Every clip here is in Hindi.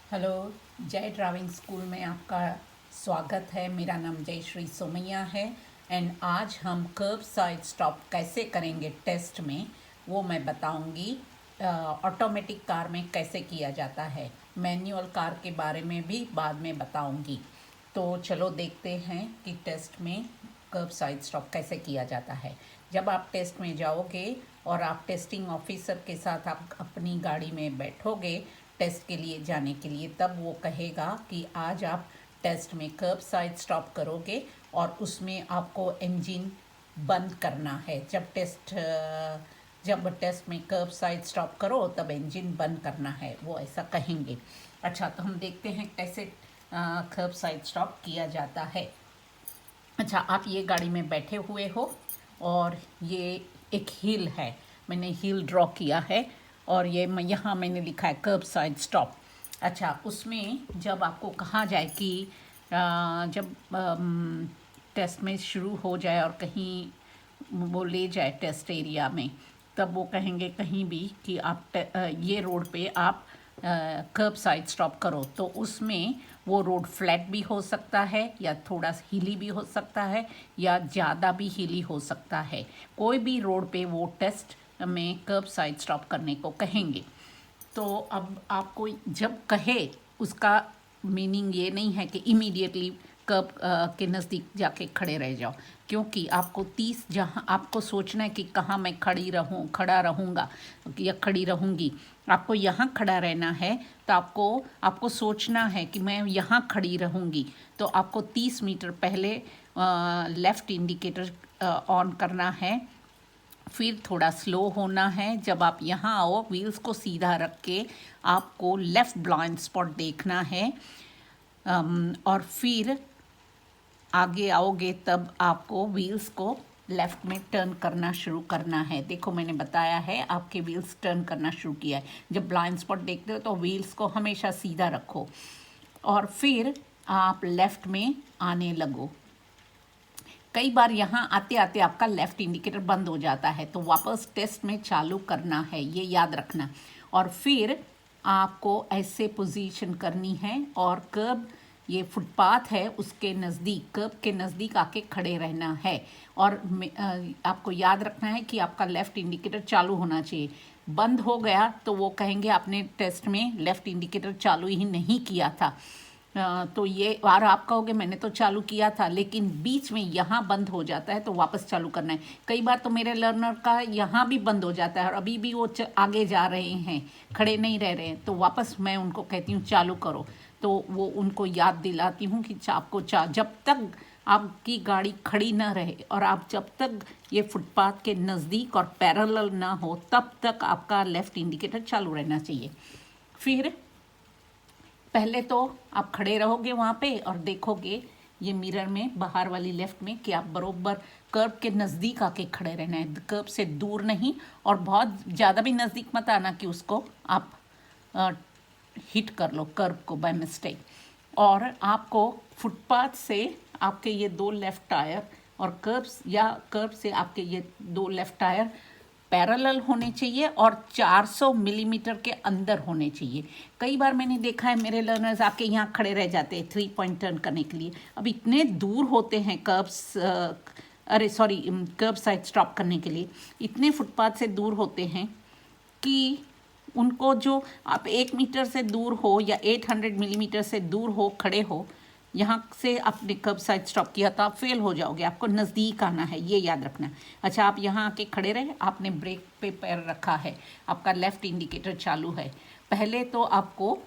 हेलो। जय ड्राइविंग स्कूल में आपका स्वागत है। मेरा नाम जयश्री सोमैया है एंड आज हम कर्ब साइड स्टॉप कैसे करेंगे टेस्ट में वो मैं बताऊंगी। ऑटोमेटिक कार में कैसे किया जाता है, मैनुअल कार के बारे में भी बाद में बताऊंगी। तो चलो देखते हैं कि टेस्ट में कर्ब साइड स्टॉप कैसे किया जाता है। जब आप टेस्ट में जाओगे और आप टेस्टिंग ऑफिसर के साथ आप अपनी गाड़ी में बैठोगे टेस्ट के लिए जाने के लिए, तब वो कहेगा कि आज आप टेस्ट में कर्ब साइड स्टॉप करोगे और उसमें आपको इंजन बंद करना है। जब टेस्ट में कर्ब साइड स्टॉप करो तब इंजन बंद करना है, वो ऐसा कहेंगे। अच्छा, तो हम देखते हैं कैसे कर्ब साइड स्टॉप किया जाता है। अच्छा, आप ये गाड़ी में बैठे हुए हो और ये एक हिल है, मैंने हिल ड्रॉ किया है और ये यहाँ मैंने लिखा है कर्ब साइड स्टॉप। अच्छा, उसमें जब आपको कहा जाए कि जब टेस्ट में शुरू हो जाए और कहीं वो ले जाए टेस्ट एरिया में, तब वो कहेंगे कहीं भी कि आप ये रोड पे आप कर्ब साइड स्टॉप करो। तो उसमें वो रोड फ्लैट भी हो सकता है या थोड़ा हिली भी हो सकता है या ज़्यादा भी हिली हो सकता है। कोई भी रोड पे वो टेस्ट में कर्ब साइड स्टॉप करने को कहेंगे। तो अब आपको जब कहे उसका मीनिंग ये नहीं है कि इमीडिएटली कर्ब के नज़दीक जाके खड़े रह जाओ, क्योंकि आपको 30 जहाँ आपको सोचना है कि कहाँ मैं खड़ा रहूँगा या खड़ी रहूँगी। आपको यहाँ खड़ा रहना है तो आपको सोचना है कि मैं यहाँ खड़ी रहूँगी। तो आपको 30 मीटर पहले लेफ़्ट इंडिकेटर ऑन करना है, फिर थोड़ा स्लो होना है। जब आप यहाँ आओ व्हील्स को सीधा रख के आपको लेफ़्ट ब्लाइंड स्पॉट देखना है और फिर आगे आओगे तब आपको व्हील्स को लेफ़्ट में टर्न करना शुरू करना है। देखो मैंने बताया है आपके व्हील्स टर्न करना शुरू किया है। जब ब्लाइंड स्पॉट देखते हो तो व्हील्स को हमेशा सीधा रखो और फिर आप लेफ़्ट में आने लगो। कई बार यहाँ आते आते आपका लेफ़्ट इंडिकेटर बंद हो जाता है, तो वापस टेस्ट में चालू करना है, ये याद रखना। और फिर आपको ऐसे पोजीशन करनी है और कर्ब ये फुटपाथ है उसके नज़दीक, कर्ब के नज़दीक आके खड़े रहना है। और आपको याद रखना है कि आपका लेफ़्ट इंडिकेटर चालू होना चाहिए। बंद हो गया तो वो कहेंगे आपने टेस्ट में लेफ़्ट इंडिकेटर चालू ही नहीं किया था। तो ये और आप कहोगे मैंने तो चालू किया था, लेकिन बीच में यहाँ बंद हो जाता है तो वापस चालू करना है। कई बार तो मेरे लर्नर का यहाँ भी बंद हो जाता है और अभी भी वो आगे जा रहे हैं, खड़े नहीं रह रहे हैं, तो वापस मैं उनको कहती हूँ चालू करो। तो वो उनको याद दिलाती हूँ कि आपको जब तक आपकी गाड़ी खड़ी ना रहे और आप जब तक ये फुटपाथ के नज़दीक और पैरेलल ना हो तब तक आपका लेफ़्ट इंडिकेटर चालू रहना चाहिए। फिर पहले तो आप खड़े रहोगे वहाँ पे और देखोगे ये मिरर में बाहर वाली लेफ़्ट में कि आप बरोबर कर्ब के नज़दीक आके खड़े रहना है, कर्ब से दूर नहीं और बहुत ज़्यादा भी नज़दीक मत आना कि उसको आप हिट कर लो कर्ब को बाय मिस्टेक। और आपको फुटपाथ से आपके ये दो लेफ़्ट टायर और कर्ब से आपके ये दो लेफ़्ट टायर पैरेलल होने चाहिए और 400 मिलीमीटर के अंदर होने चाहिए। कई बार मैंने देखा है मेरे लर्नर्स आके यहाँ खड़े रह जाते हैं 3 पॉइंट टर्न करने के लिए। अब इतने दूर होते हैं कर्ब साइड स्टॉप करने के लिए इतने फुटपाथ से दूर होते हैं कि उनको जो आप 1 मीटर से दूर हो या 800 मिलीमीटर से दूर हो खड़े हो, यहाँ से आपने कर्ब साइड स्टॉप किया तो आप फेल हो जाओगे। आपको नज़दीक आना है, ये याद रखना। अच्छा, आप यहाँ आके खड़े रहे, आपने ब्रेक पे पैर रखा है, आपका लेफ़्ट इंडिकेटर चालू है। पहले तो आपको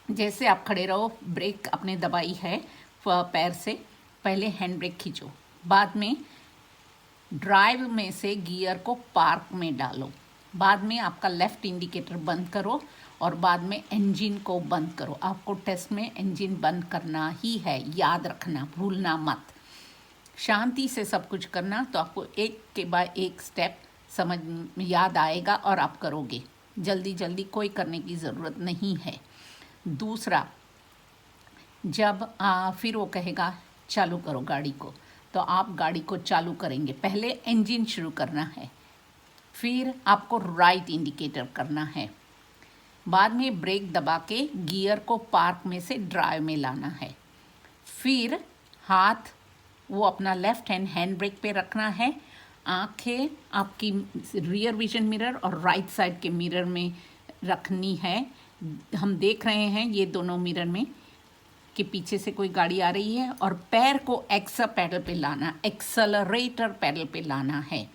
जैसे आप खड़े रहो, ब्रेक आपने दबाई है पैर से, पहले हैंड ब्रेक खींचो, बाद में ड्राइव में से गियर को पार्क में डालो, बाद में आपका लेफ़्ट इंडिकेटर बंद करो और बाद में इंजन को बंद करो। आपको टेस्ट में इंजन बंद करना ही है, याद रखना, भूलना मत। शांति से सब कुछ करना तो आपको एक के बाद एक स्टेप समझ याद आएगा और आप करोगे। जल्दी जल्दी कोई करने की ज़रूरत नहीं है। दूसरा, जब फिर वो कहेगा चालू करो गाड़ी को, तो आप गाड़ी को चालू करेंगे। पहले इंजन शुरू करना है, फिर आपको राइट इंडिकेटर करना है, बाद में ब्रेक दबा के गियर को पार्क में से ड्राइव में लाना है। फिर हाथ वो अपना लेफ्ट हैंड ब्रेक पे रखना है। आंखें आपकी रियर विजन मिरर और राइट साइड के मिरर में रखनी है। हम देख रहे हैं ये दोनों मिरर में कि पीछे से कोई गाड़ी आ रही है, और पैर को एक्सेलरेटर पैडल पे लाना है,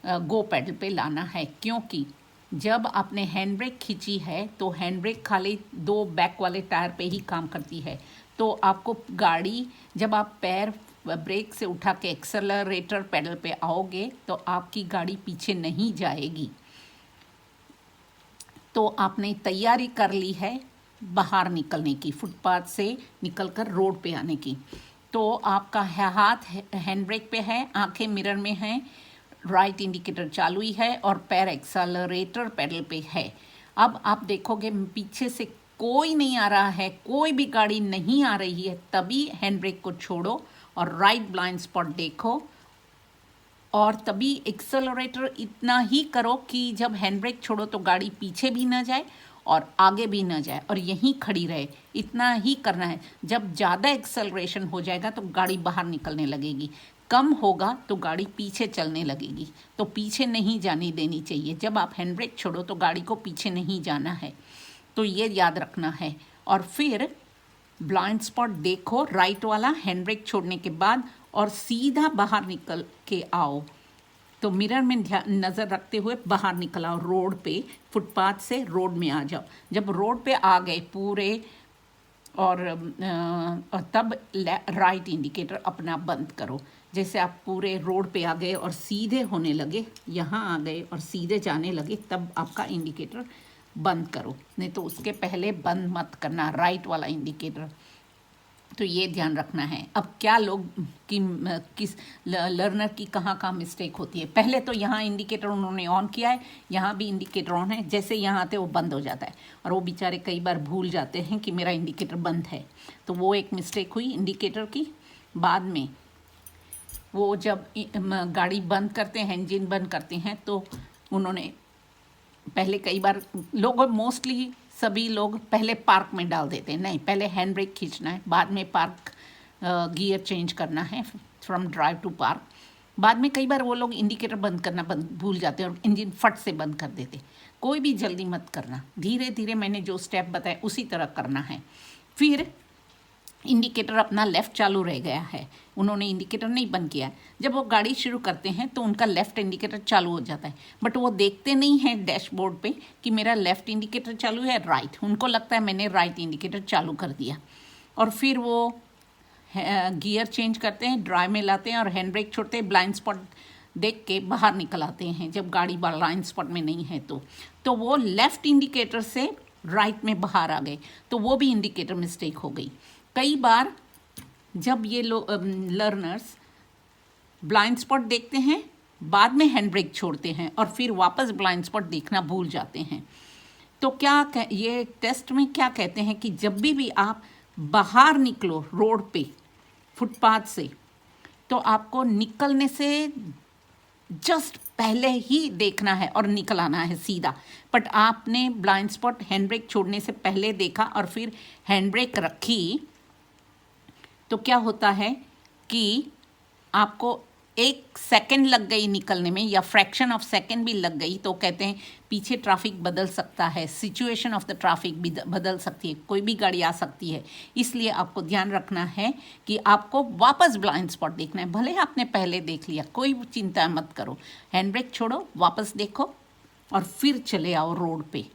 गो पैडल पे लाना है। क्योंकि जब आपने हैंड ब्रेक खींची है तो हैंड ब्रेक खाली 2 बैक वाले टायर पे ही काम करती है। तो आपको गाड़ी, जब आप पैर ब्रेक से उठा के एक्सेलरेटर पैडल पे आओगे तो आपकी गाड़ी पीछे नहीं जाएगी। तो आपने तैयारी कर ली है बाहर निकलने की, फुटपाथ से निकलकर रोड पे आने की। तो आपका हाथ हैंड ब्रेक पे है, आंखें मिरर में हैं, राइट इंडिकेटर चालू ही है और पैर एक्सेलरेटर पैडल पे है। अब आप देखोगे पीछे से कोई नहीं आ रहा है, कोई भी गाड़ी नहीं आ रही है, तभी हैंड ब्रेक को छोड़ो और राइट ब्लाइंड स्पॉट देखो, और तभी एक्सेलरेटर इतना ही करो कि जब हैंड ब्रेक छोड़ो तो गाड़ी पीछे भी ना जाए और आगे भी ना जाए और यहीं खड़ी रहे। इतना ही करना है। जब ज़्यादा एक्सेलरेशन हो जाएगा तो गाड़ी बाहर निकलने लगेगी, कम होगा तो गाड़ी पीछे चलने लगेगी। तो पीछे नहीं जाने देनी चाहिए। जब आप हैंड ब्रेक छोड़ो तो गाड़ी को पीछे नहीं जाना है, तो ये याद रखना है। और फिर ब्लाइंड स्पॉट देखो राइट वाला हैंड ब्रेक छोड़ने के बाद, और सीधा बाहर निकल के आओ। तो मिरर में नज़र रखते हुए बाहर निकल आओ, रोड पे, फुटपाथ से रोड में आ जाओ। जब रोड पे आ गए पूरे, और तब राइट इंडिकेटर अपना बंद करो। जैसे आप पूरे रोड पे आ गए और सीधे होने लगे, यहाँ आ गए और सीधे जाने लगे, तब आपका इंडिकेटर बंद करो, नहीं तो उसके पहले बंद मत करना राइट वाला इंडिकेटर। तो ये ध्यान रखना है। अब क्या लोग किस लर्नर की कहाँ मिस्टेक होती है। पहले तो यहाँ इंडिकेटर उन्होंने ऑन किया है, यहाँ भी इंडिकेटर ऑन है, जैसे यहाँ आते वो बंद हो जाता है, और वो बेचारे कई बार भूल जाते हैं कि मेरा इंडिकेटर बंद है। तो वो एक मिस्टेक हुई इंडिकेटर की। बाद में वो जब गाड़ी बंद करते हैं, इंजन बंद करते हैं, तो उन्होंने पहले कई बार मोस्टली सभी लोग पहले पार्क में डाल देते हैं। नहीं, पहले हैंड ब्रेक खींचना है, बाद में पार्क गियर चेंज करना है, फ्रॉम ड्राइव टू पार्क। बाद में कई बार वो लोग इंडिकेटर बंद करना भूल जाते हैं और इंजन फट से बंद कर देते। कोई भी जल्दी मत करना, धीरे धीरे मैंने जो स्टेप बताए उसी तरह करना है। फिर इंडिकेटर अपना लेफ़्ट चालू रह गया है, उन्होंने इंडिकेटर नहीं बंद किया। जब वो गाड़ी शुरू करते हैं तो उनका लेफ़्ट इंडिकेटर चालू हो जाता है, बट वो देखते नहीं हैं डैशबोर्ड पे कि मेरा लेफ़्ट इंडिकेटर चालू है राइट। उनको लगता है मैंने राइट इंडिकेटर चालू कर दिया, और फिर वो गियर चेंज करते हैं, ड्राइव में लाते हैं और हैंड ब्रेक छोड़ते हैं। ब्लाइंड स्पॉट देख के बाहर निकल आते हैं जब गाड़ी ब्लाइंड स्पॉट में नहीं है। तो वो लेफ़्ट इंडिकेटर से राइट में बाहर आ गए, तो वो भी इंडिकेटर मिस्टेक हो गई। कई बार जब ये लर्नर्स ब्लाइंड स्पॉट देखते हैं, बाद में हैंड ब्रेक छोड़ते हैं और फिर वापस ब्लाइंड स्पॉट देखना भूल जाते हैं। तो ये टेस्ट में क्या कहते हैं कि जब भी आप बाहर निकलो रोड पे, फुटपाथ से, तो आपको निकलने से जस्ट पहले ही देखना है और निकल आना है सीधा। बट आपने ब्लाइंड स्पॉट हैंड ब्रेक छोड़ने से पहले देखा और फिर हैंड ब्रेक रखी, तो क्या होता है कि आपको 1 सेकेंड लग गई निकलने में, या फ्रैक्शन ऑफ सेकेंड भी लग गई, तो कहते हैं पीछे ट्रैफिक बदल सकता है, सिचुएशन ऑफ द ट्रैफिक भी बदल सकती है, कोई भी गाड़ी आ सकती है। इसलिए आपको ध्यान रखना है कि आपको वापस ब्लाइंड स्पॉट देखना है। भले आपने पहले देख लिया, कोई चिंता मत करो, हैंड ब्रेक छोड़ो, वापस देखो और फिर चले आओ रोड पे।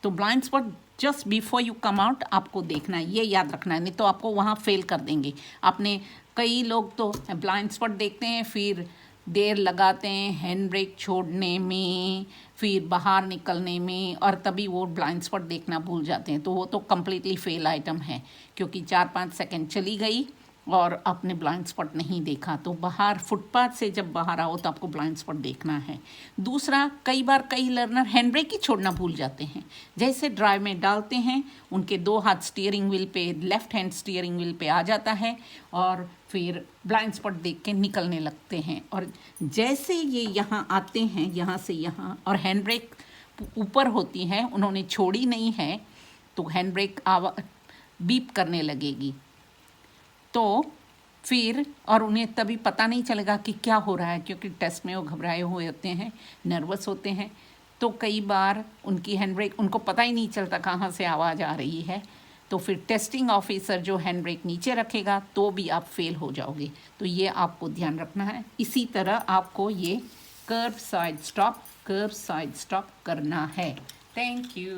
तो blind spot just before you come out आपको देखना है, ये याद रखना है, नहीं तो आपको वहाँ फेल कर देंगे। आपने कई लोग तो ब्लाइंड स्पॉट देखते हैं, फिर देर लगाते हैं हैंड ब्रेक छोड़ने में, फिर बाहर निकलने में, और तभी वो ब्लाइंड स्पॉट देखना भूल जाते हैं। तो वो तो कम्प्लीटली फेल आइटम है, क्योंकि 4-5 सेकेंड चली गई और आपने ब्लाइंड स्पॉट नहीं देखा। तो बाहर फुटपाथ से जब बाहर आओ तो आपको ब्लाइंड स्पॉट देखना है। दूसरा, कई बार कई लर्नर हैंड ब्रेक ही छोड़ना भूल जाते हैं। जैसे ड्राइव में डालते हैं, उनके 2 हाथ स्टीयरिंग व्हील पे, लेफ्ट हैंड स्टीयरिंग व्हील पे आ जाता है और फिर ब्लाइंड स्पॉट देख के निकलने लगते हैं। और जैसे ये यहाँ आते हैं, यहाँ से यहाँ, और हैंड ब्रेक ऊपर होती हैं उन्होंने छोड़ी नहीं है तो हैंड ब्रेक बीप करने लगेगी। तो फिर और उन्हें तभी पता नहीं चलेगा कि क्या हो रहा है, क्योंकि टेस्ट में वो घबराए हुए होते हैं, नर्वस होते हैं। तो कई बार उनकी हैंड ब्रेक उनको पता ही नहीं चलता कहाँ से आवाज़ आ रही है। तो फिर टेस्टिंग ऑफिसर जो हैंड ब्रेक नीचे रखेगा तो भी आप फेल हो जाओगे। तो ये आपको ध्यान रखना है। इसी तरह आपको ये कर्ब साइड स्टॉप करना है। Thank you.